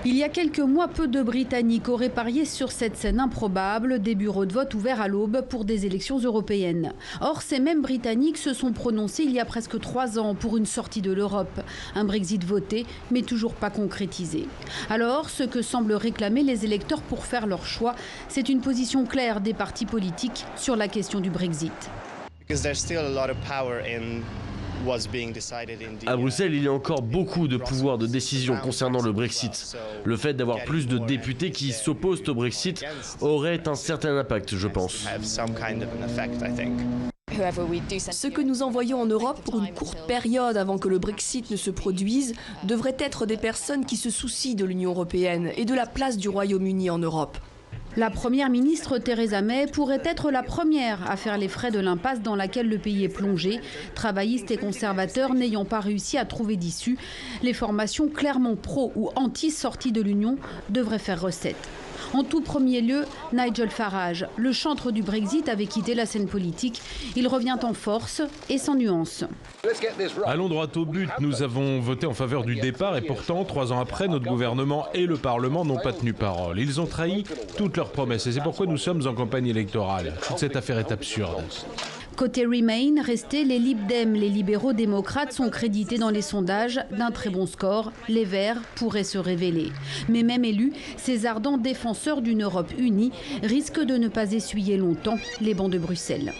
Il y a quelques mois, peu de Britanniques auraient parié sur cette scène improbable, des bureaux de vote ouverts à l'aube pour des élections européennes. Or, ces mêmes Britanniques se sont prononcés il y a presque 3 ans pour une sortie de l'Europe. Un Brexit voté, mais toujours pas concrétisé. Alors, ce que semblent réclamer les électeurs pour faire leur choix, c'est une position claire des partis politiques sur la question du Brexit. À Bruxelles, il y a encore beaucoup de pouvoir de décision concernant le Brexit. Le fait d'avoir plus de députés qui s'opposent au Brexit aurait un certain impact, je pense. Ce que nous envoyons en Europe pour une courte période avant que le Brexit ne se produise devrait être des personnes qui se soucient de l'Union européenne et de la place du Royaume-Uni en Europe. La première ministre Theresa May pourrait être la première à faire les frais de l'impasse dans laquelle le pays est plongé, travaillistes et conservateurs n'ayant pas réussi à trouver d'issue. Les formations clairement pro ou anti-sortie de l'Union devraient faire recette. En tout premier lieu, Nigel Farage, le chantre du Brexit, avait quitté la scène politique. Il revient en force et sans nuance. Allons droit au but. Nous avons voté en faveur du départ et pourtant, 3 ans après, notre gouvernement et le Parlement n'ont pas tenu parole. Ils ont trahi toutes leurs promesses et c'est pourquoi nous sommes en campagne électorale. Toute cette affaire est absurde. Côté Remain, restés, les Lib Dem, les libéraux démocrates sont crédités dans les sondages d'un très bon score. Les Verts pourraient se révéler. Mais même élus, ces ardents défenseurs d'une Europe unie risquent de ne pas essuyer longtemps les bancs de Bruxelles.